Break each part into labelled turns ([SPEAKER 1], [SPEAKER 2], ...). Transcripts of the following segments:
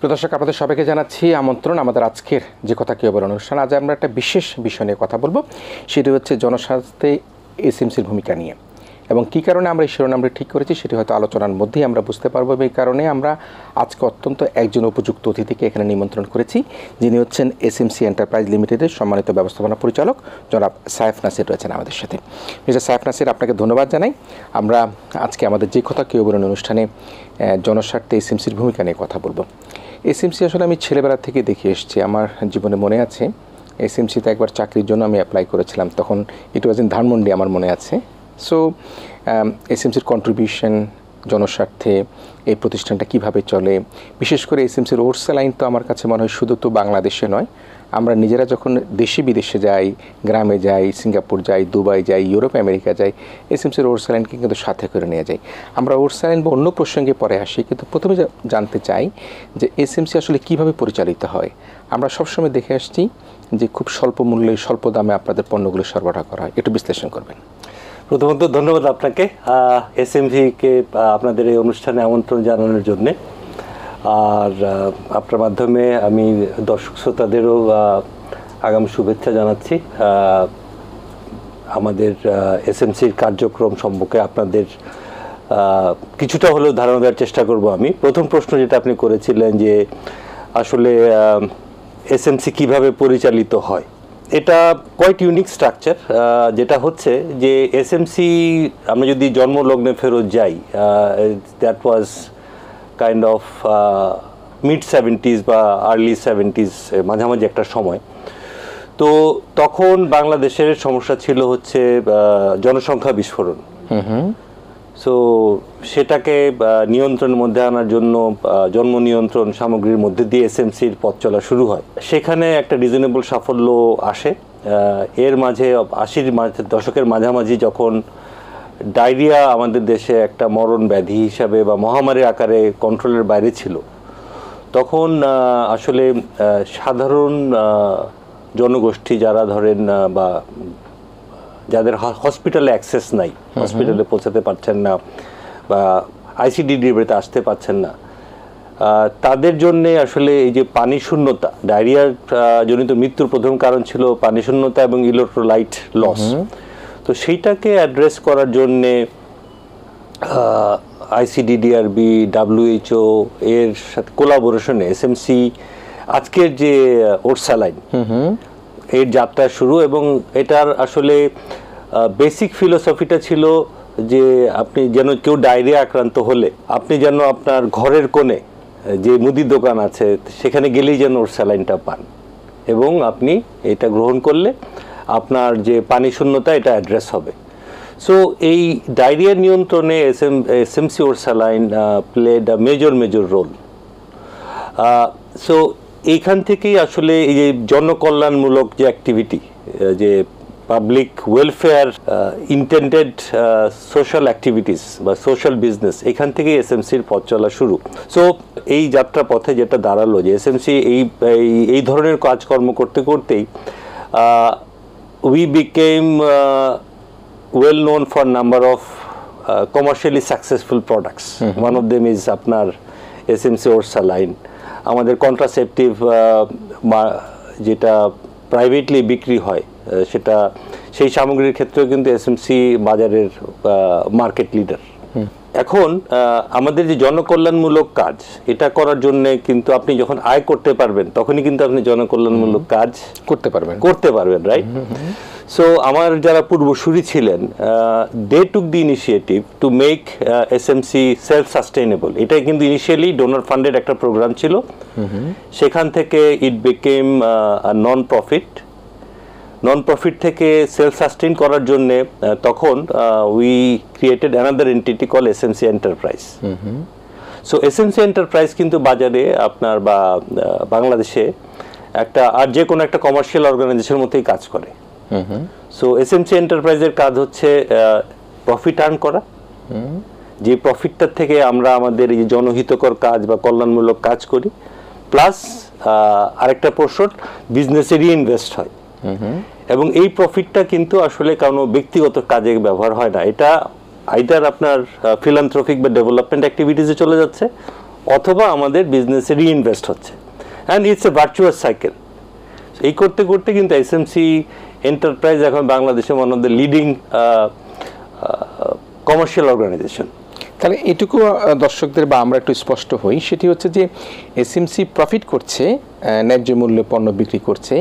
[SPEAKER 1] প্রদর্শক আপনাদের সবাইকে জানাচ্ছি আমন্ত্রণ আমাদের আজকের যে কথা কি হবে অনুষ্ঠান। আজ আমরা একটা বিশেষ বিষয় নিয়ে কথা বলবো, সেটি হচ্ছে জনস্বাস্থ্যে এসএমসির ভূমিকা নিয়ে এবং কী কারণে আমরা এই শিরোনামটি ঠিক করেছি সেটি হয়তো আলোচনার মধ্যেই আমরা বুঝতে পারবো। এই কারণে আমরা আজকে অত্যন্ত একজন উপযুক্ত অতিথিকে এখানে নিমন্ত্রণ করেছি, যিনি হচ্ছেন এসএমসি এন্টারপ্রাইজ লিমিটেডের সম্মানিত ব্যবস্থাপনা পরিচালক জনাব সাইফ নাসির রয়েছেন আমাদের সাথে। মিস্টার সাইফ নাসির, আপনাকে ধন্যবাদ জানাই। আমরা আজকে আমাদের যে কথা কি হবে অনুষ্ঠানে জনস্বার্থে এসএমসির ভূমিকা নিয়ে কথা বলবো। এসএমসি আসলে আমি ছেলেবেলা থেকে দেখে এসেছি, আমার জীবনে মনে আছে এসএমসিতে একবার চাকরির জন্য আমি অ্যাপ্লাই করেছিলাম, তখন ইট ওয়াজ ইন ধানমন্ডি আমার মনে আছে। সো এসএমসির কন্ট্রিবিউশন জনস্বার্থে এই প্রতিষ্ঠানটা কিভাবে চলে, বিশেষ করে এসএমসির ওরসা লাইন তো আমার কাছে মনে হয় শুধু তো বাংলাদেশে নয়, আমরা নিজেরা যখন দেশে বিদেশে যাই, গ্রামে যাই, সিঙ্গাপুর যাই, দুবাই যাই, ইউরোপ আমেরিকা যাই, এসএমসির ওরসা লাইনকে কিন্তু সাথে করে নিয়ে যাই। আমরা ওরসা লাইন বা অন্য প্রসঙ্গে পরে আসি, কিন্তু প্রথমে জানতে চাই যে এসএমসি আসলে কিভাবে পরিচালিত হয়। আমরা সবসময় দেখে আসছি যে খুব স্বল্প মূল্যে স্বল্প দামে আপনাদের পণ্যগুলো সরবরাহ করা হয়, একটু বিশ্লেষণ করবেন।
[SPEAKER 2] প্রথমত ধন্যবাদ আপনাকে এসএমসিকে আপনাদের এই অনুষ্ঠানে আমন্ত্রণ জানানোর জন্যে। আর আপনার মাধ্যমে আমি দর্শক শ্রোতাদেরও আগাম শুভেচ্ছা জানাচ্ছি। আমাদের এসএমসির কার্যক্রম সম্পর্কে আপনাদের কিছুটা হলেও ধারণা দেওয়ার চেষ্টা করব আমি। প্রথম প্রশ্ন যেটা আপনি করেছিলেন যে আসলে এসএমসি কিভাবে পরিচালিত হয়, এটা কোয়াইট ইউনিক স্ট্রাকচার। যেটা হচ্ছে যে এসএমসি আমরা যদি জন্মলগ্নে ফেরত যাই, that was kind of mid 70s বা আর্লি 70s মাঝামাঝি একটা সময়। তো তখন বাংলাদেশের সমস্যা ছিল হচ্ছে জনসংখ্যা বিস্ফোরণ। সো সেটাকে নিয়ন্ত্রণের মধ্যে আনার জন্য জন্ম নিয়ন্ত্রণ সামগ্রীর মধ্যে দিয়ে এসএমসির পথ চলা শুরু হয়। সেখানে একটা রিজনেবল সাফল্য আসে। এর মাঝে 80 দশকের মাঝামাঝি যখন ডায়রিয়া আমাদের দেশে একটা মরণ ব্যাধি হিসাবে বা মহামারীর আকারে কন্ট্রোলের বাইরে ছিল, তখন আসলে সাধারণ জনগোষ্ঠী যারা ধরেন বা যাদের হসপিটালে অ্যাক্সেস নাই, হসপিটালে পৌঁছাতে পারছেন না বা আইসিডিডিতে আসতে পারছেন না, তাদের জন্যে আসলে এই যে পানি শূন্যতা, ডায়রিয়া জনিত মৃত্যুর প্রথম কারণ ছিল পানি শূন্যতা এবং ইলেকট্রোলাইট লস। তো সেইটাকে অ্যাড্রেস করার জন্যে আইসিডিডিআরবি, WHO এর সাথে কোলাবোরেশনে এসএমসি আজকের যে ওরসা লাইন এর যাত্রা শুরু। এবং এটার আসলে বেসিক ফিলোসফিটা ছিল যে আপনি যেন কেউ ডায়রিয়া আক্রান্ত হলে আপনি যেন আপনার ঘরের কোণে যে মুদির দোকান আছে সেখানে গেলেই যেন ওরসা লাইনটা পান, এবং আপনি এটা গ্রহণ করলে আপনার যে পানি শূন্যতা এটা অ্যাড্রেস হবে। সো এই ডায়রিয়া নিয়ন্ত্রণে SMC ORSaline played a major role. So এইখান থেকেই আসলে এই যে জনকল্যাণমূলক যে অ্যাক্টিভিটি, যে public welfare intended social activities বা সোশ্যাল বিজনেস, এখান থেকেই এসএমসির পথ চলা শুরু। সো এই যাত্রা পথে যেটা দাঁড়ালো যে এসএমসি এই ধরনের কাজকর্ম করতে করতেই we became well known for number of commercially successful products. One of them is আপনার এসএমসি ওরসা লাইন। আমাদের কন্ট্রাসেপটিভ যেটা প্রাইভেটলি বিক্রি হয় সেটা সেই সামগ্রীর ক্ষেত্রেও কিন্তু এসএমসি বাজারের মার্কেট লিডার। এখন আমাদের যে জনকল্যাণমূলক কাজ, এটা করার জন্য কিন্তু আপনি যখন আয় করতে পারবেন তখনই কিন্তু আপনি জনকল্যাণমূলক কাজ করতে পারবেন, রাইট? সো আমার যারা পূর্বসূরি ছিলেন, they took the initiative to make SMC self sustainable. এটাই কিন্তু ইনিশিয়ালি ডোনার ফান্ডেড একটা প্রোগ্রাম ছিল। সেখান থেকে ইট বিকেম নন প্রফিট থেকে সেলফ সাস্টেইন করার জন্যে তখন we created another entity call SMC enterprise. So SMC enterprise কিন্তু বাজারে আপনার বা বাংলাদেশে একটা আর যে কোনো একটা কমার্শিয়াল অর্গানাইজেশনের মতোই কাজ করে। সো এসএমসি এন্টারপ্রাইজের কাজ হচ্ছে প্রফিট আর্ন করা, যে প্রফিটটার থেকে আমরা আমাদের এই জনহিতকর কাজ বা কল্যাণমূলক কাজ করি, প্লাস আরেকটা পোর্শন বিজনেসে রিইনভেস্ট হয়। এবং এই প্রফিটটা কিন্তু আসলে কোনো ব্যক্তিগত কাজে ব্যবহার হয় না, এটা আইদার আপনার ফিলান্থ্রপিক বা ডেভেলপমেন্ট অ্যাক্টিভিটিসে চলে যাচ্ছে, অথবা আমাদের বিজনেসে রিইনভেস্ট হচ্ছে, and it's a virtuous cycle. এই করতে করতে কিন্তু এসএমসি এন্টারপ্রাইজ এখন বাংলাদেশের one of the leading commercial organisation.
[SPEAKER 1] তাহলে এটুকু দর্শকদের বা আমরা একটু স্পষ্ট হই, সেটি হচ্ছে যে এসএমসি প্রফিট করছে, ন্যায্য মূল্যে পণ্য বিক্রি করছে,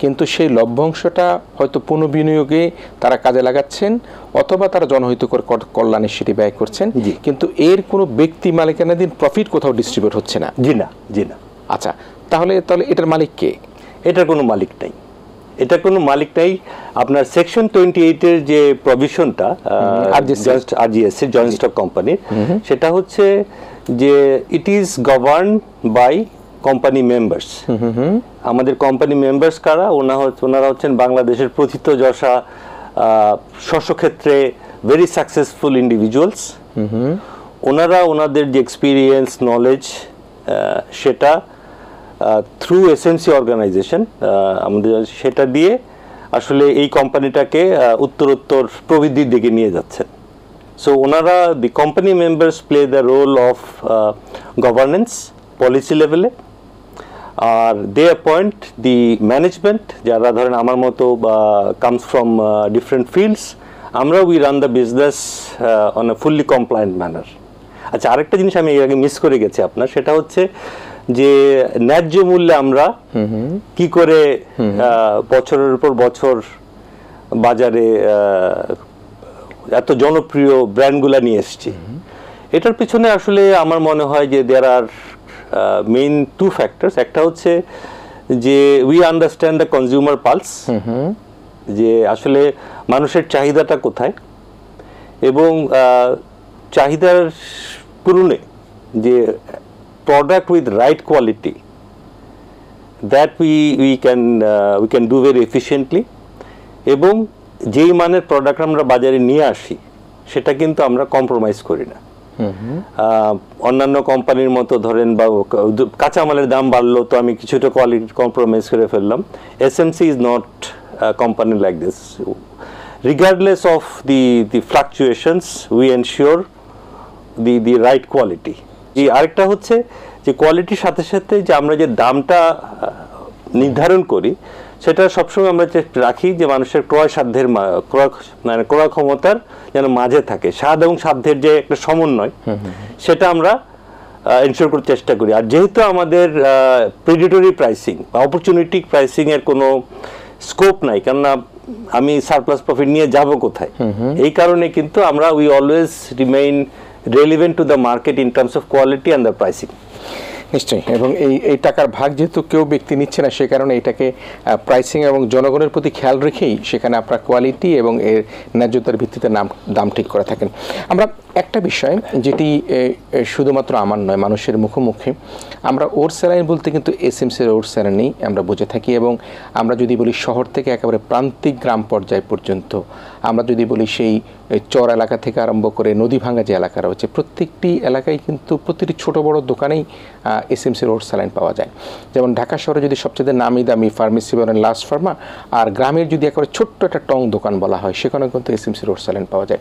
[SPEAKER 1] কিন্তু সেই লভ্যাংশটা হয়তো পুনঃবিনিয়োগে তারা কাজে লাগাচ্ছেন অথবা তারা জনহিতকর কল্যাণে সেটি ব্যয় করছেন, কিন্তু এর কোনো ব্যক্তি মালিকানাধীন প্রফিট কোথাও ডিস্ট্রিবিউট হচ্ছে না।
[SPEAKER 2] জি না, জি না।
[SPEAKER 1] আচ্ছা, তাহলে এটার মালিক কে?
[SPEAKER 2] এটার কোনো মালিক নাই, এটা কোনো মালিক নাই। আপনার সেকশন 28-এর যে প্রভিশনটা আরজিএসসি জয়েন্ট স্টক কোম্পানির, সেটা হচ্ছে যে it is govern by company members. আমাদের কোম্পানি মেম্বার্স কারা? ওনারা হচ্ছেন বাংলাদেশের প্রথিতযশা শস্যক্ষেত্রে ভেরি সাকসেসফুল ইন্ডিভিজুয়ালস। ওনারা ওনাদের যে এক্সপিরিয়েন্স, নলেজ, সেটা থ্রু এসএমসি অর্গানাইজেশন আমাদের সেটা দিয়ে আসলে এই কোম্পানিটাকে উত্তরোত্তর প্রবৃদ্ধির দিকে নিয়ে যাচ্ছেন। সো ওনারা, the company members play the role of governance policy লেভেলে, আর দে অ্যাপয়েন্ট দি ম্যানেজমেন্ট, যারা ধরেন আমার মতো বা কামস ফ্রম ডিফারেন্ট ফিল্ডস। আমরা we run the business on a fully compliant manner. আচ্ছা, আরেকটা জিনিস আমি এর আগে মিস করে গেছি আপনার, সেটা হচ্ছে যে ন্যায্য মূল্যে আমরা কি করে বছরের পর বছর বাজারে এত জনপ্রিয় ব্র্যান্ডগুলা নিয়ে এসেছি। এটার পিছনে আসলে আমার মনে হয় যে দেয়ার আর মেইন টু ফ্যাক্টরস। একটা হচ্ছে যে we understand the consumer pulse, যে আসলে মানুষের চাহিদাটা কোথায়, এবং চাহিদার পূরণে যে product with right quality that we can do very efficiently, এবং যেই মানের প্রোডাক্ট আমরা বাজারে নিয়ে আসি সেটা কিন্তু আমরা কম্প্রোমাইজ করি না। অন্যান্য কোম্পানির মতো ধরেন বা কাঁচামালের দাম বাড়লো তো আমি কিছুটা কোয়ালিটি কম্প্রোমাইজ করে ফেললাম। SMC is not company like this. Regardless of the ফ্লাকচুয়েশনস we ensure the right quality. আরেকটা হচ্ছে যে কোয়ালিটির সাথে সাথে যে আমরা যে দামটা নির্ধারণ করি সেটা সবসময় আমরা রাখি যে মানুষের ক্রয় সাধ্যের ক্রয় ক্ষমতার যেন মাঝে থাকে, স্বাদ এবং সাধ্যের যে একটা সমন্বয় সেটা আমরা এনশিওর করতে চেষ্টা করি। আর যেহেতু আমাদের প্রেডিটরি প্রাইসিং বা অপরচুনিটি প্রাইসিং এর কোনো স্কোপ নাই, কেননা আমি সারপ্লাস প্রফিট নিয়ে যাব কোথায়, এই কারণে কিন্তু আমরা we always remain relevant to the market in terms of quality and the pricing.
[SPEAKER 1] নিশ্চয়ই, এবং এই টাকার ভাগ যেহেতু কেউ ব্যক্তি নিচ্ছে না, সে কারণে এটাকে প্রাইসিং এবং জনগণের প্রতি খেয়াল রেখেই সেখানে আপনার কোয়ালিটি এবং এর ন্যায্যতার ভিত্তিতে দাম ঠিক করে থাকেন। আমরা একটা বিষয় যেটি শুধুমাত্র আমার নয়, মানুষের মুখোমুখি, আমরা ওর স্যালাইন বলতে কিন্তু এসএমসির ওর স্যালাইনই আমরা বুঝে থাকি। এবং আমরা যদি বলি শহর থেকে একেবারে প্রান্তিক গ্রাম পর্যায় পর্যন্ত, আমরা যদি বলি সেই চর এলাকা থেকে আরম্ভ করে নদী ভাঙ্গা যে এলাকা রয়েছে, প্রত্যেকটি এলাকায় কিন্তু প্রতিটি ছোট বড় দোকানেই এসএমসির ওর স্যালাইন পাওয়া যায়। যেমন ঢাকা শহরে যদি সবচেয়ে নামি দামি ফার্মেসি বলেন লাস্ট ফার্মা, আর গ্রামের যদি একেবারে ছোট্ট একটা টং দোকান বলা হয় সেখানে কিন্তু এসএমসির ওর স্যালাইন পাওয়া যায়।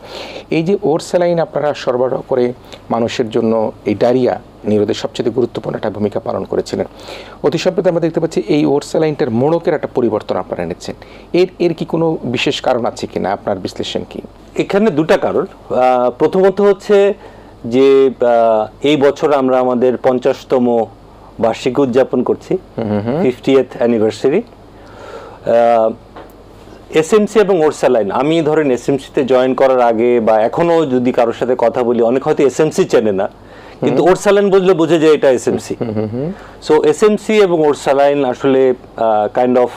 [SPEAKER 1] এই যে ওর স্যালাইন আপনারা সরবরাহ করে মানুষের জন্য এই ডায়রিয়া নিরোধে সবচেয়ে গুরুত্বপূর্ণ একটা ভূমিকা পালন করেছিলেন। অতি সম্প্রতি আমরা দেখতে পাচ্ছি এই ওর স্যালাইনটার মোড়কের একটা পরিবর্তন আপনারা এনেছেন। এর কি কোনো বিশেষ কারণ আছে কিনা, আপনার বিশ্লেষণ কি?
[SPEAKER 2] এখানে দুটা কারণ। প্রথমত হচ্ছে যে এই বছর আমরা আমাদের 50তম বার্ষিকী উদযাপন করছি, 50th অ্যানিভার্সারি। এসএমসি এবং ওর স্যালাইন, আমি ধরেন এসএমসিতে জয়েন করার আগে বা এখনো যদি কারোর সাথে কথা বলি, অনেক হয়তো এসএমসি চেনে না, কিন্তু ওর স্যালাইন বুঝলে বুঝে যায় এটা এসএমসি। সো এসএমসি এবং ওর স্যালাইন আসলে কাইন্ড অফ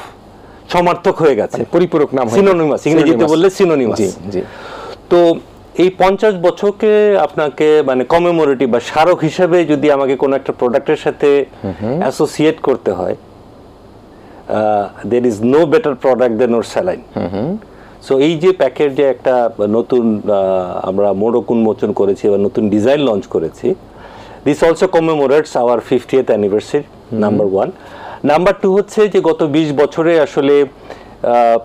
[SPEAKER 2] সমার্থক হয়ে গেছে,
[SPEAKER 1] পরিপূরক নাম,
[SPEAKER 2] সিনোনিমাস, ইংরেজিতে বললে সিনোনিমাস। তো এই 50 বছরকে আপনাকে মানে কমেমোরেটিভ বা স্মারক হিসেবে যদি আমাকে কোনো একটা প্রোডাক্টের সাথে অ্যাসোসিয়েট করতে হয়, there is no better product than or saline. So এই যে প্যাকের যে একটা নতুন আমরা মোড়ক উন্মোচন করেছি বা নতুন ডিজাইন লঞ্চ করেছি, this also commemorates our 50th anniversary, number 1। Number 2 হচ্ছে যে গত 20 বছরে আসলে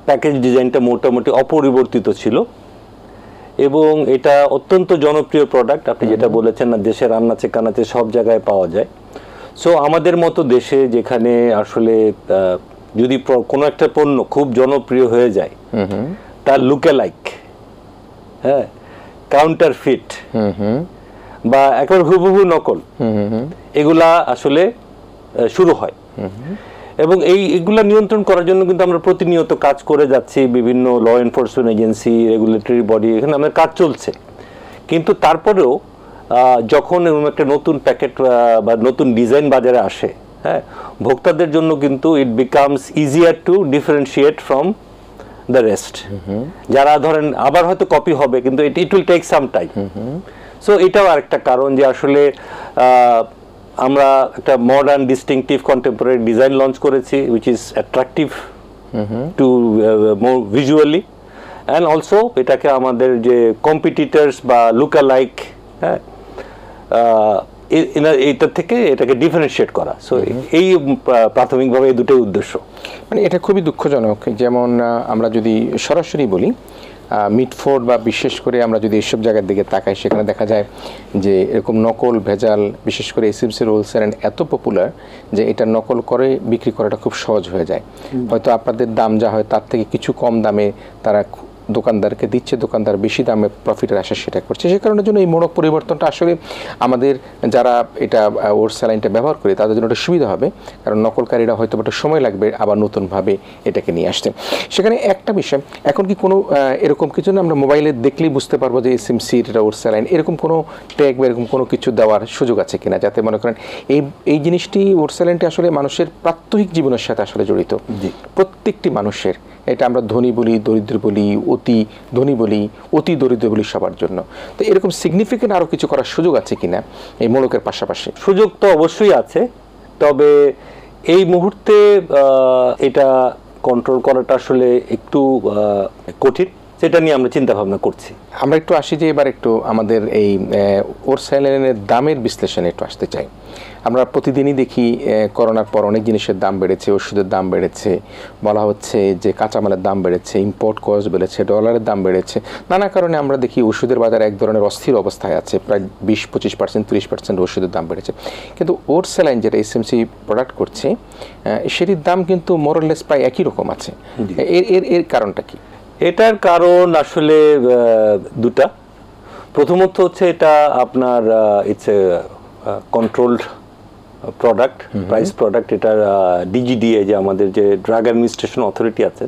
[SPEAKER 2] প্যাকেজ ডিজাইনটা মোটামুটি অপরিবর্তিত ছিল, এবং এটা অত্যন্ত জনপ্রিয় প্রোডাক্ট। আপনি যেটা বলেছেন না, দেশের আনাচে কানাচে সব জায়গায় পাওয়া যায়। সো আমাদের মতো দেশে যেখানে আসলে যদি কোনো একটা পণ্য খুব জনপ্রিয় হয়ে যায়, তার লুকে লাইক, হ্যাঁ, কাউন্টারফিট বা একেবারে হুবহু নকল, এগুলা আসলে শুরু হয়। এবং এগুলা নিয়ন্ত্রণ করার জন্য কিন্তু আমরা প্রতিনিয়ত কাজ করে যাচ্ছি, বিভিন্ন law enforcement agency, regulatory body, এখানে আমাদের কাজ চলছে। কিন্তু তারপরেও যখন এরকম একটা নতুন প্যাকেট বা নতুন ডিজাইন বাজারে আসে, হ্যাঁ, ভোক্তাদের জন্য কিন্তু it becomes easier to differentiate from the rest. যারা ধরেন আবার হয়তো কপি হবে, কিন্তু it will take some time. So এটাও আরেকটা কারণ যে আসলে আমরা একটা modern distinctive contemporary design launch করেছি, which is attractive to more visually, and also এটাকে আমাদের যে কম্পিটিটার্স বা লুকা লাইক, হ্যাঁ, এইটার থেকে এটাকে ডিফারেন্সিয়েট করা। সো এই প্রাথমিকভাবে এই দুটোই উদ্দেশ্য।
[SPEAKER 1] মানে এটা খুবই দুঃখজনক, যেমন আমরা যদি সরাসরি বলি মিটফোর্ড বা বিশেষ করে আমরা যদি এইসব জায়গার দিকে তাকাই, সেখানে দেখা যায় যে এরকম নকল ভেজাল, বিশেষ করে এসএমসি হোলসেল এত পপুলার যে এটা নকল করে বিক্রি করাটা খুব সহজ হয়ে যায়। হয়তো আপনাদের দাম যা হয় তার থেকে কিছু কম দামে তারা দোকানদারকে দিচ্ছে, দোকানদার বেশি দামে প্রফিটের আশা সেটা করছে। সে কারণের জন্য এই মোড়ক পরিবর্তনটা আসলে আমাদের যারা এটা ওর স্যালাইনটা ব্যবহার করে তাদের জন্য একটা সুবিধা হবে, কারণ নকলকারীরা হয়তো একটা সময় লাগবে আবার নতুনভাবে এটাকে নিয়ে আসতে। সেখানে একটা বিষয়, এখন কি কোনো এরকম কিছু না আমরা মোবাইলে দেখলেই বুঝতে পারবো যে এসএমসির এটা ওর স্যালাইন, এরকম কোনো ট্যাগ বা এরকম কোনো কিছু দেওয়ার সুযোগ আছে কিনা, যাতে মনে করেন এই জিনিসটি ওর স্যালাইনটি আসলে মানুষের প্রাত্যহিক জীবনের সাথে আসলে জড়িত, প্রত্যেকটি মানুষের। এটা আমরা ধনী বলি, দরিদ্র বলি, অতি ধনী বলি, অতি দরিদ্র বলি, সবার জন্য। তো এরকম সিগনিফিকেন্ট আরও কিছু করার সুযোগ আছে কিনা এই মোড়কের পাশাপাশি?
[SPEAKER 2] সুযোগ তো অবশ্যই আছে, তবে এই মুহূর্তে এটা কন্ট্রোল করাটা আসলে একটু কঠিন, সেটা নিয়ে আমরা চিন্তা ভাবনা করছি।
[SPEAKER 1] আমরা একটু আসি যে এবার একটু আমাদের এই ওর স্যালাইনের দামের বিশ্লেষণে একটু আসতে চাই। আমরা প্রতিদিনই দেখি করোনার পর অনেক জিনিসের দাম বেড়েছে, ওষুধের দাম বেড়েছে, বলা হচ্ছে যে কাঁচামালের দাম বেড়েছে, ইম্পোর্ট কস্ট বেড়েছে, ডলারের দাম বেড়েছে, নানা কারণে আমরা দেখি ওষুধের বাজার এক ধরনের অস্থির অবস্থায় আছে, প্রায় 20-25%, 30% ওষুধের দাম বেড়েছে। কিন্তু ওর স্যালাইন যেটা এসএমসি প্রোডাক্ট করছে সেটির দাম কিন্তু মোরলেস প্রায় একই রকম আছে। এর কারণটা কি?
[SPEAKER 2] এটার কারণ আসলে দুটা। প্রথমত হচ্ছে এটা আপনার it's a controlled product, price product. এটার ডিজিডিএ যে আমাদের যে ড্রাগ অ্যাডমিনিস্ট্রেশন অথরিটি আছে,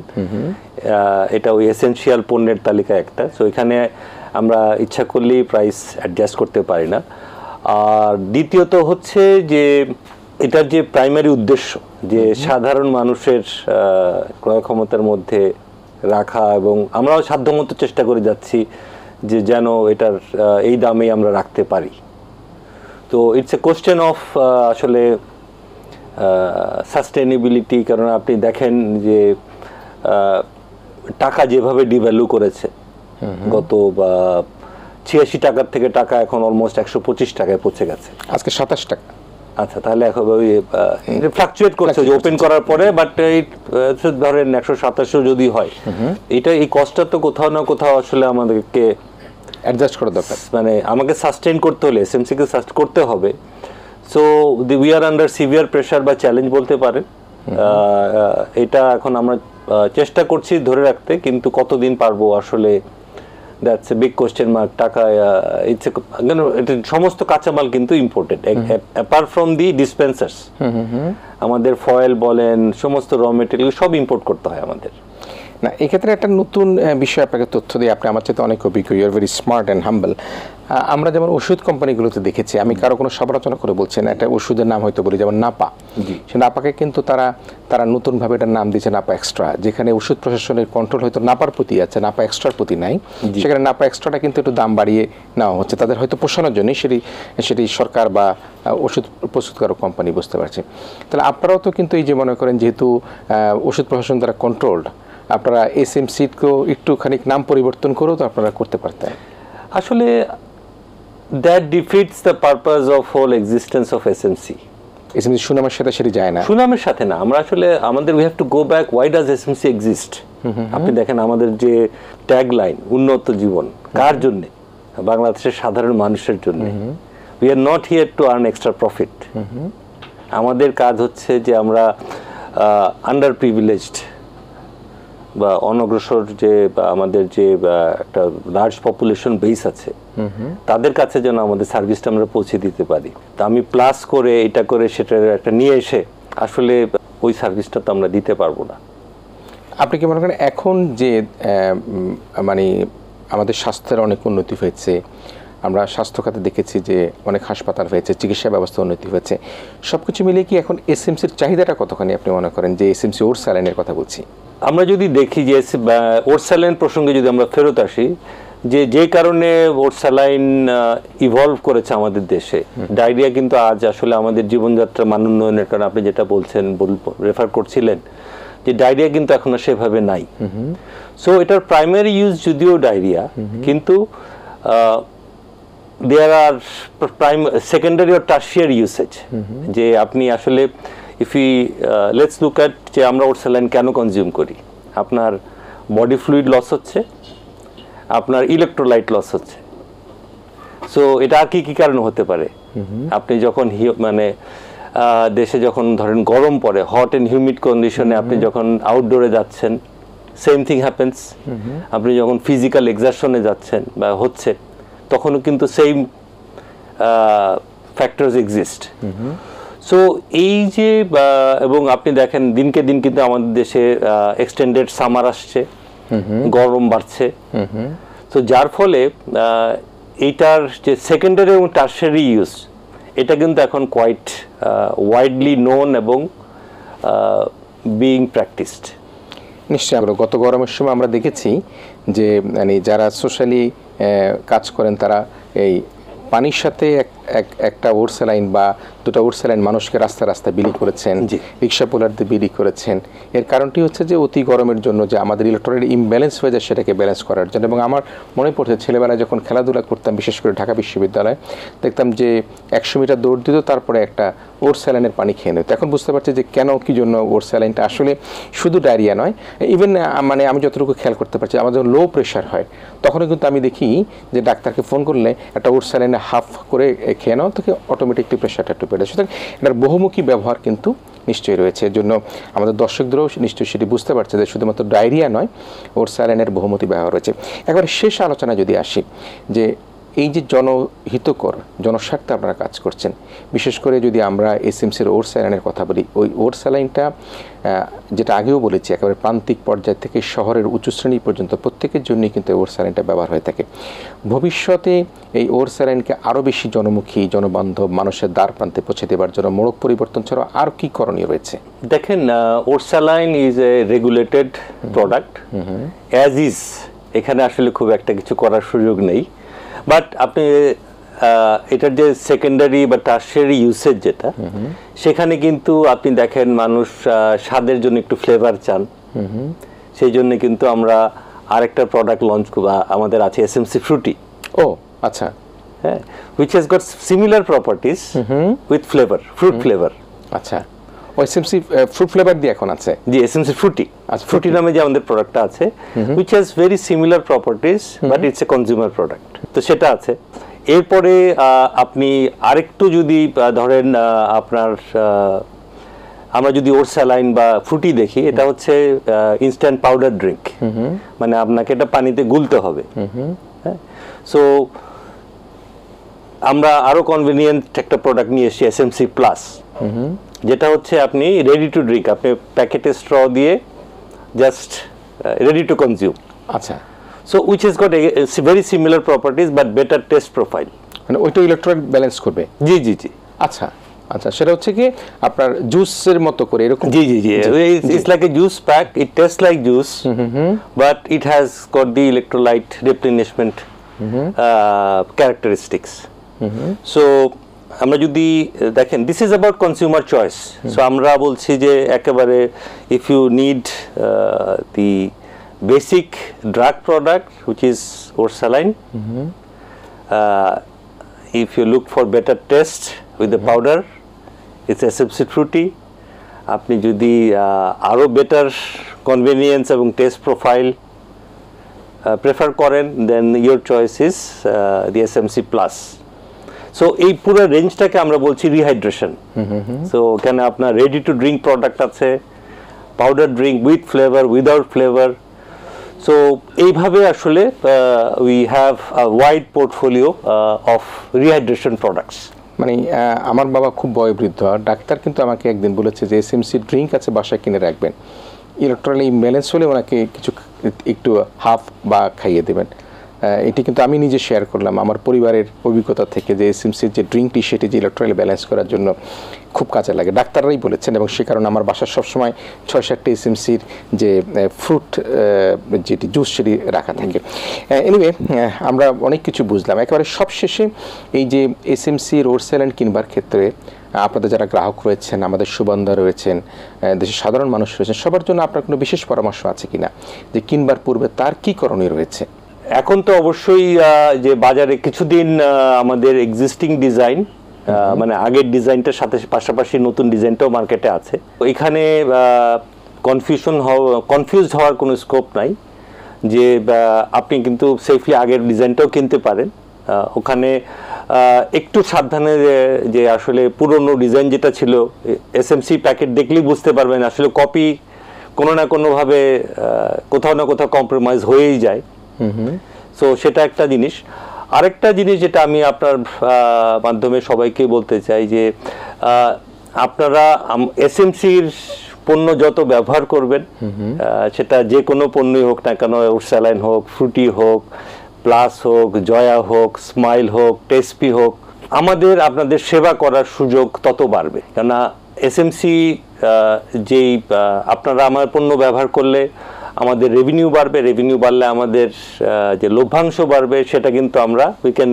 [SPEAKER 2] এটা ওই এসেনশিয়াল পণ্যের তালিকা একটা। সো এখানে আমরা ইচ্ছা করলেই প্রাইস অ্যাডজাস্ট করতে পারি না। আর দ্বিতীয়ত হচ্ছে যে এটার যে প্রাইমারি উদ্দেশ্য যে সাধারণ মানুষের ক্রয় ক্ষমতার মধ্যে রাখা, এবং আমরাও সাধ্যমতো চেষ্টা করে যাচ্ছি যে যেন এটার এই দামেই আমরা রাখতে পারি। তো ইটস এ কোশ্চেন অফ আসলে সাস্টেনেবিলিটি। কারণ আপনি দেখেন যে টাকা যেভাবে ডিভ্যালু করেছে, গত 86 টাকার থেকে টাকা এখন অলমোস্ট 125 টাকায় পৌঁছে গেছে,
[SPEAKER 1] আজকে 27 টাকা।
[SPEAKER 2] আচ্ছা, তাহলে এখন ওই ফ্লাকচুয়েট করছে যে ওপেন করার পরে, বাট এই ধরেন 127 যদি হয়, এটা এই কস্টটা তো কোথাও না কোথাও আসলে আমাদেরকে
[SPEAKER 1] অ্যাডজাস্ট করা দরকার,
[SPEAKER 2] মানে আমাকে সাস্টেইন করতে হলে এসএমসি কে সাস্টেইন করতে হবে। So we are under severe pressure বা চ্যালেঞ্জ বলতে পারেন। এটা এখন আমরা চেষ্টা করছি ধরে রাখতে, কিন্তু কতদিন পারবো আসলে that's a big question mark. টাকা ইটস সমস্ত কাঁচামাল কিন্তু ইম্পোর্টেড, অ্যাপার্ট ফ্রম দি ডিসপেন্সার্স। আমাদের ফয়েল বলেন, সমস্ত র মেটেরিয়াল সব ইম্পোর্ট করতে হয় আমাদের।
[SPEAKER 1] না, এক্ষেত্রে একটা নতুন বিষয় আপনাকে তথ্য দিয়ে, আপনি আমার চাইতে অনেক অভিজ্ঞ, you are very smart and humble. আমরা যেমন ওষুধ কোম্পানিগুলোতে দেখেছি, আমি কারো কোনো সমালোচনা করে বলছি না, একটা ওষুধের নাম হয়তো বলি, যেমন নাপা। সে নাপাকে কিন্তু তারা নতুনভাবে এটার নাম দিয়েছে নাপা এক্সট্রা, যেখানে ওষুধ প্রশাসনের কন্ট্রোল হয়তো নাপার প্রতি আছে, নাপা এক্সট্রার প্রতি নাই। সেখানে নাপা এক্সট্রাটা কিন্তু একটু দাম বাড়িয়ে নেওয়া হচ্ছে তাদের হয়তো পোষানোর জন্যই, সেটি সরকার বা ওষুধ প্রস্তুতকারক কোম্পানি বুঝতে পারছে। তাহলে আপনারাও তো কিন্তু এই যে মনে করেন, যেহেতু ওষুধ প্রশাসন দ্বারা কন্ট্রোলড, আপনারা এসএমসিকেও একটুখানি নাম পরিবর্তন করেও তো আপনারা করতে পারতেন।
[SPEAKER 2] আসলে that defeats the purpose of whole existence of SMC.
[SPEAKER 1] SMC সুনামের সাথে সেটি যায় না,
[SPEAKER 2] সুনামের সাথে না। আমরা আসলে আমাদের we have to go back, why does SMC exist. আপনি দেখেন আমাদের যে ট্যাগ লাইন উন্নত জীবন কার জন্য? বাংলাদেশের সাধারণ মানুষের জন্য। We are not here to earn extra profit. আমাদের কাজ হচ্ছে যে আমরা আন্ডার প্রিভিলেজড বা অনগ্রসর যে আমাদের যে একটা লার্জ পপুলেশন বেস আছে তাদের কাছে যেন আমাদের সার্ভিসটা আমরা পৌঁছে দিতে পারি। তা আমি প্লাস করে এটা করে সেটা একটা নিয়ে এসে আসলে ওই সার্ভিসটা তো আমরা দিতে পারবো না।
[SPEAKER 1] আপনি কি মনে করেন এখন যে মানে আমাদের স্বাস্থ্যের অনেক উন্নতি হয়েছে, আমরা স্বাস্থ্য খাতে দেখেছি যে অনেক হাসপাতাল হয়েছে, চিকিৎসা ব্যবস্থা উন্নতি হয়েছে, সব কিছু মিলিয়ে কি এখন এসএমসির চাহিদাটা কতখানি আপনি মনে করেন, যে এসএমসি ওর স্যালাইনের কথা বলছি?
[SPEAKER 2] আমরা যদি দেখি যে ওরস্যালাইন প্রসঙ্গে যদি আমরা ফেরত আসি, যে কারণে ওরস্যালাইন ইভলভ করেছে আমাদের দেশে, ডায়রিয়া কিন্তু আজ আসলে আমাদের জীবনযাত্রা মান উন্নয়নের কারণে আপনি যেটা বলছেন রেফার করছিলেন যে ডায়রিয়া কিন্তু এখন আর সেভাবে নাই। সো এটার প্রাইমারি ইউজ যদিও ডায়রিয়া, কিন্তু দেয়ার আর সেকেন্ডারি আর টার্সিয়ারি ইউসেজ। যে আপনি আসলে if you let's look at যে আমরা ওরস্যালাইন কেন কনজিউম করি, আপনার বডি ফ্লুইড লস হচ্ছে, আপনার ইলেকট্রোলাইট লস হচ্ছে। সো এটা আর কি কি কারণে হতে পারে? আপনি যখন মানে দেশে যখন ধরেন গরম পড়ে, হট অ্যান্ড হিউমিড কন্ডিশনে আপনি যখন আউটডোরে যাচ্ছেন, সেম থিং হ্যাপেন্স। আপনি যখন ফিজিক্যাল এক্সারশনে যাচ্ছেন বা হচ্ছে, তখনও কিন্তু সেম ফ্যাক্টরস এক্সিস্ট। সো এই যে এবং আপনি দেখেন দিনকে দিন কিন্তু আমাদের দেশে এক্সটেন্ডেড সামার আসছে, গরম বাড়ছে। তো যার ফলে এইটার যে সেকেন্ডারি এবং টার্সারি ইউজ, এটা কিন্তু এখন কোয়াইট ওয়াইডলি নোন এবং বিইং প্র্যাকটিসড।
[SPEAKER 1] নিশ্চয়ই গত গরমের সময় আমরা দেখেছি যে মানে যারা সোশ্যালি কাজ করেন তারা এই পানির সাথে একটা ওরস্যালাইন বা দুটো ওরস্যালাইন মানুষকে রাস্তায় রাস্তায় বিলি করেছেন, রিক্সা পোলারদের বিলি করেছেন। এর কারণটি হচ্ছে যে অতি গরমের জন্য যে আমাদের ইলেকট্রোলাইট ইমব্যালেন্স হয়ে যায়, সেটাকে ব্যালেন্স করার জন্য। এবং আমার মনে পড়ছে ছেলেবেলায় যখন খেলাধুলা করতাম, বিশেষ করে ঢাকা বিশ্ববিদ্যালয়ে, দেখতাম যে 100 মিটার দৌড় দিত, তারপরে একটা ওরস্যালাইনের পানি খেয়ে নিত। এখন বুঝতে পারছি যে কেন, কি জন্য ওরস্যালাইনটা আসলে শুধু ডায়রিয়া নয়, ইভেন মানে আমি যতটুকু খেয়াল করতে পারছি, আমাদের লো প্রেশার হয় তখনও কিন্তু আমি দেখি যে ডাক্তারকে ফোন করলে একটা ওরস্যালাইনে হাফ করে খেয়ে নাও, তোকে অটোমেটিকলি প্রেশারটা একটু বেড়ে। সুতরাং এটার বহুমুখী ব্যবহার কিন্তু নিশ্চয়ই রয়েছে। এর জন্য আমাদের দর্শকদেরও নিশ্চয়ই সেটি বুঝতে পারছে যে শুধুমাত্র ডায়রিয়া নয়, ওরস্যালাইনের বহুমুখী ব্যবহার রয়েছে। একবার শেষ আলোচনা যদি আসি, যে এই যে জনহিতকর জনস্বার্থে আপনারা কাজ করছেন, বিশেষ করে যদি আমরা এসএমসির ওরস্যালাইনের কথা বলি, ওই ওরস্যালাইনটা যেটা আগেও বলেছি একেবারে প্রান্তিক পর্যায় থেকে শহরের উঁচু শ্রেণী পর্যন্ত প্রত্যেকের জন্যই কিন্তু ওরস্যালাইনটা ব্যবহার হয়ে থাকে। ভবিষ্যতে এই ওরস্যালাইনকে আরও বেশি জনমুখী, জনবান্ধব, মানুষের দ্বার প্রান্তে পৌঁছে দেওয়ার জন্য মোড়ক পরিবর্তন ছাড়াও আর কি করণীয় রয়েছে?
[SPEAKER 2] দেখেন, ORSaline is a regulated product as is, এখানে আসলে খুব একটা কিছু করার সুযোগ নেই। বাট আপনি এটার যে সেকেন্ডারি বা টার্সিয়ারি ইউসেজ যেটা, সেখানে কিন্তু আপনি দেখেন মানুষ স্বাদের জন্য একটু ফ্লেভার চান, সেই জন্য কিন্তু আমরা আরেকটা প্রোডাক্ট লঞ্চ করবো, আমাদের আছে এসএমসি ফ্রুটি।
[SPEAKER 1] ও আচ্ছা,
[SPEAKER 2] হ্যাঁ, which has got similar properties with flavour, fruit flavour.
[SPEAKER 1] আচ্ছা, এসএমসি ফ্রুট ফ্লেভার দিয়ে এখন আছে?
[SPEAKER 2] জি, এসএমসি ফ্রুটি। আচ্ছা, ফ্রুটি নামে যে আমাদের প্রোডাক্টটা আছে, which has very similar properties, but it's a consumer product, তো সেটা আছে। এরপরে আপনি আরেকটু যদি ধরেন আপনার আমরা যদি ওরস্যালাইন বা ফ্রুটি দেখি, এটা হচ্ছে ইনস্ট্যান্ট পাউডার ড্রিঙ্ক, মানে আপনাকে এটা পানিতে গুলতে হবে। হ্যাঁ, সো আমরা আরো কনভিনিয়েন্ট একটা প্রোডাক্ট নিয়ে এসেছি, এসএমসি প্লাস, যেটা হচ্ছে আপনি রেডি টু ড্রিঙ্ক, আপনি প্যাকেটে স্ট্র দিয়ে জাস্ট রেডি টু কনজিউম।
[SPEAKER 1] আচ্ছা,
[SPEAKER 2] so which has got very similar properties but better test profile.
[SPEAKER 1] মানে ওইটা ইলেকট্রোলাইট ব্যালেন্স করবে?
[SPEAKER 2] জি জি জি।
[SPEAKER 1] আচ্ছা আচ্ছা, সেটা হচ্ছে কি আপনার জুসের মতো করে এরকম?
[SPEAKER 2] জি জি জি, it's like a juice pack, it taste like juice, but it has got the electrolyte replenishment characteristics. So আমরা যদি দেখেন, this is about consumer choice. So আমরা বলছি যে একেবারে if you need the basic drug product, which is Orsaline, if you look for better taste with the powder, it's SMC Fruity. আপনি যদি আরও বেটার কনভেনিয়েন্স এবং টেস্ট প্রোফাইল প্রেফার করেন, then your choice is the SMC plus. So এই পুরো রেঞ্জটাকে আমরা বলছি রিহাইড্রেশন। সো ওখানে আপনার রেডি টু ড্রিঙ্ক প্রোডাক্ট আছে, powder drink with flavour, without flavour. So এইভাবে আসলে we have a wide portfolio of rehydration products.
[SPEAKER 1] মানে আমার বাবা খুব বয়োবৃদ্ধ, আর ডাক্তার কিন্তু আমাকে একদিন বলেছে যে এসএমসি ড্রিঙ্ক আছে বাসায় কিনে রাখবেন, ইলেকট্রনিক ব্যালেন্স হলে ওনাকে কিছু একটু হাফ বা খাইয়ে দেবেন। এটি কিন্তু আমি নিজে শেয়ার করলাম আমার পরিবারের অভিজ্ঞতা থেকে, যে এসএমসির যে ড্রিঙ্কটি সেটি যে ইলেকট্রনিক ব্যালেন্স করার জন্য খুব কাজে লাগে, ডাক্তাররাই বলেছেন। এবং সে কারণে আমার বাসার সবসময় 6-7টি এসএমসির যে ফ্রুট যেটি জুস সেটি রাখা থাকে। এনিওয়ে, আমরা অনেক কিছু বুঝলাম। একেবারে সবশেষে এই যে এসএমসি রোড স্যালাইন কিনবার ক্ষেত্রে আপনাদের যারা গ্রাহক রয়েছেন, আমাদের সুবান্ধা রয়েছেন, দেশের সাধারণ মানুষ রয়েছেন, সবার জন্য আপনার কোনো বিশেষ পরামর্শ আছে কিনা যে কিনবার পূর্বে তার কী করণীয় রয়েছে?
[SPEAKER 2] এখন তো অবশ্যই যে বাজারে কিছুদিন আমাদের এক্সিস্টিং ডিজাইন, মানে আগের ডিজাইনটার সাথে পাশাপাশি নতুন ডিজাইনটাও মার্কেটে আছে। এখানে কনফিউজড হওয়ার কোনো স্কোপ নাই, যে আপনি কিন্তু সেফলি আগের ডিজাইনটাও কিনতে পারেন। ওখানে একটু সাবধানে যে আসলে পুরনো ডিজাইন যেটা ছিল, এসএমসি প্যাকেট দেখলেই বুঝতে পারবেন আসলে কপি কোনো না কোনোভাবে কোথাও না কোথাও কম্প্রোমাইজ হয়েই যায়। সো সেটা একটা জিনিস। আরেকটা জিনিস যেটা আমি আপনার মাধ্যমে সবাইকে বলতে চাই, যে আপনারা এসএমসির পণ্য যত ব্যবহার করবেন, সেটা যে কোনো পণ্যই হোক না কেন, স্যালাইন হোক, ফ্রুটি হোক, প্লাস হোক, জয়া হোক, স্মাইল হোক, টেস্পি হোক, আমাদের আপনাদের সেবা করার সুযোগ তত বাড়বে। কেননা এসএমসি যেই আপনারা আমার পণ্য ব্যবহার করলে আমাদের রেভিনিউ বাড়বে, রেভিনিউ বাড়লে আমাদের যে লভ্যাংশ বাড়বে, সেটা কিন্তু আমরা we can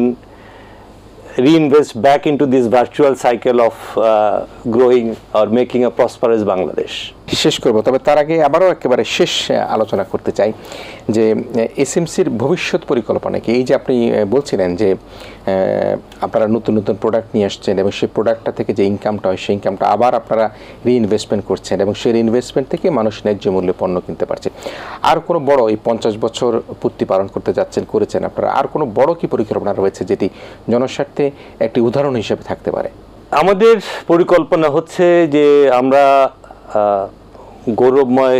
[SPEAKER 2] reinvest back into this virtual cycle of growing or making a prosperous Bangladesh.
[SPEAKER 1] শেষ করব, তবে তার আগে আবারও একেবারে শেষ আলোচনা করতে চাই যে এসএমসির ভবিষ্যৎ পরিকল্পনা কি? এই যে আপনি বলছিলেন যে আপনারা নতুন নতুন প্রোডাক্ট নিয়ে আসছেন এবং সেই প্রোডাক্টটা থেকে যে ইনকামটা হয় সেই ইনকামটা আবার আপনারা রিইনভেস্টমেন্ট করছেন এবং সেই রিইনভেস্টমেন্ট থেকে মানুষ ন্যায্য মূল্যে পণ্য কিনতে পারছে। আর কোনো বড়, এই 50 বছর পূর্তি পালন করতে যাচ্ছেন, করেছেন আপনারা, আর কোনো বড় কি পরিকল্পনা রয়েছে যেটি জনস্বার্থে একটি উদাহরণ হিসেবে থাকতে পারে?
[SPEAKER 2] আমাদের পরিকল্পনা হচ্ছে যে আমরা গৌরবময়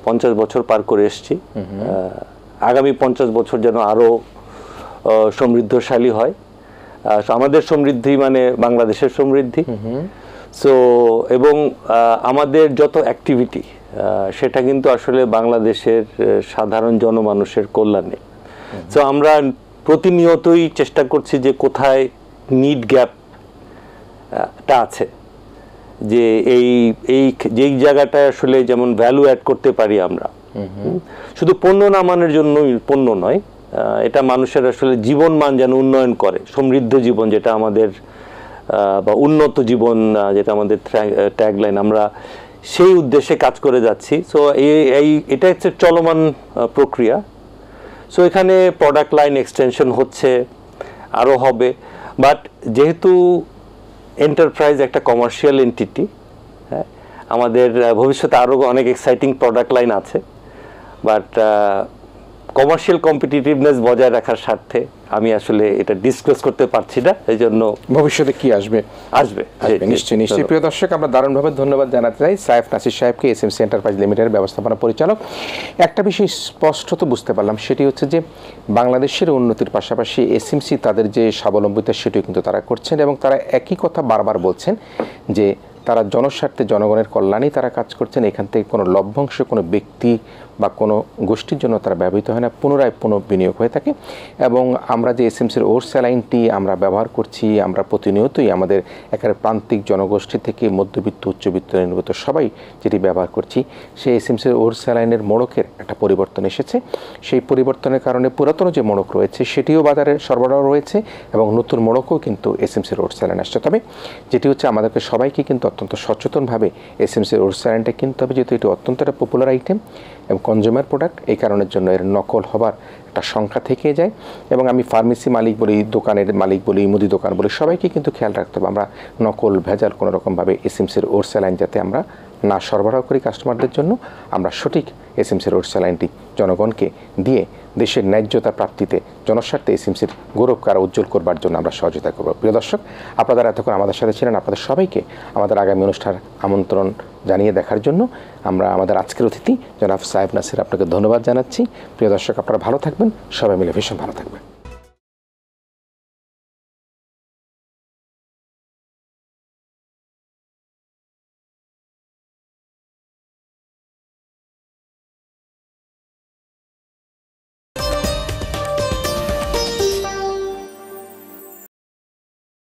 [SPEAKER 2] 50 বছর পার করে এসেছি, আগামী 50 বছর যেন আরও সমৃদ্ধশালী হয়। আমাদের সমৃদ্ধি মানে বাংলাদেশের সমৃদ্ধি। সো এবং আমাদের যত অ্যাক্টিভিটি সেটা কিন্তু আসলে বাংলাদেশের সাধারণ জনমানুষের কল্যাণে। সো আমরা প্রতিনিয়তই চেষ্টা করছি যে কোথায় নিড গ্যাপটা আছে, যে এই যেই জায়গাটায় আসলে যেমন ভ্যালু অ্যাড করতে পারি আমরা। শুধু পণ্য নামানোর জন্যই পণ্য নয়, এটা মানুষের আসলে জীবন মান যেন উন্নয়ন করে, সমৃদ্ধ জীবন যেটা আমাদের বা উন্নত জীবন যেটা আমাদের ট্যাগলাইন, আমরা সেই উদ্দেশ্যে কাজ করে যাচ্ছি। সো এটা হচ্ছে চলমান প্রক্রিয়া। সো এখানে প্রোডাক্ট লাইন এক্সটেনশন হচ্ছে, আরও হবে। বাট যেহেতু এন্টারপ্রাইজ একটা কমার্শিয়াল এন্টিটি, হ্যাঁ, আমাদের ভবিষ্যতে আরও অনেক এক্সাইটিং প্রোডাক্ট লাইন আছে। বাট কমার্শিয়াল কম্পিটিটিভনেস বজায় রাখার স্বার্থে আমি আসলে এটা ডিসক্লোজ করতে পারছি না। এই জন্য
[SPEAKER 1] ভবিষ্যতে কি আসবে নিশ্চয়ই। প্রিয় দর্শক, আমরা দারুণভাবে ধন্যবাদ জানাতে চাই সাইফ নাসির সাহেবকে, এসএমসি এন্টারপ্রাইজ লিমিটেডের ব্যবস্থাপনা পরিচালক। একটা বিষয় স্পষ্টত বুঝতে পারলাম, সেটি হচ্ছে যে বাংলাদেশের উন্নতির পাশাপাশি এসএমসি তাদের যে স্বাবলম্বিতা সেটিও কিন্তু তারা করছেন এবং তারা একই কথা বারবার বলছেন যে তারা জনস্বার্থে জনগণের কল্যাণেই তারা কাজ করছেন। এখান থেকে কোনো লভ্যাংশ কোনো ব্যক্তি বা কোনো গোষ্ঠীর জন্য তারা ব্যবহৃত হয় না, পুনরায় বিনিয়োগ হয়ে থাকে। এবং আমরা যে এসএমসির ওর স্যালাইনটি আমরা ব্যবহার করছি, আমরা প্রতিনিয়তই আমাদের একেবারে প্রান্তিক জনগোষ্ঠী থেকে মধ্যবিত্ত, উচ্চবিত্ত, নিম্নবিত্ত সবাই যেটি ব্যবহার করছি, সেই এসএমসির ওর স্যালাইনের মোড়কের একটা পরিবর্তন এসেছে। সেই পরিবর্তনের কারণে পুরাতন যে মোড়ক রয়েছে সেটিও বাজারে সরবরাহ রয়েছে এবং নতুন মোড়কও কিন্তু এসএমসির ওর স্যালাইন আসছে। তবে যেটি হচ্ছে আমাদেরকে সবাইকে কিন্তু অত্যন্ত সচেতনভাবে এসএমসির ওর স্যালাইনটা কিনতে হবে, যেহেতু এটি অত্যন্ত একটা পপুলার আইটেম এবং কনজিউমার প্রোডাক্ট। এই কারণের জন্য এর নকল হবার একটা সংখ্যা থেকে যায়। এবং আমি ফার্মেসি মালিক বলি, দোকানের মালিক বলি, মুদি দোকান বলি, সবাইকে কিন্তু খেয়াল রাখতে হবে আমরা নকল ভেজাল কোনো রকমভাবে এসএমসির ওর স্যালাইন যাতে আমরা না সরবরাহ করি কাস্টমারদের জন্য, আমরা সঠিক এসএমসির ওট স্যালাইনটি জনগণকে দিয়ে দেশের ন্যায্যতা প্রাপ্তিতে জনস্বার্থে এসএমসির গৌরবকে আরও উজ্জ্বল করবার জন্য আমরা সহযোগিতা করব। প্রিয় দর্শক, আপনারা এতক্ষণ আমাদের সাথে ছিলেন। আপনাদের সবাইকে আমাদের আগামী অনুষ্ঠান আমন্ত্রণ জানিয়ে দেখার জন্য আমরা আমাদের আজকের অতিথি জনাব সাহেব নাসির আপনাকে ধন্যবাদ জানাচ্ছি। প্রিয় দর্শক, আপনারা ভালো থাকবেন, সবাই মিলে ভীষণ ভালো থাকবেন।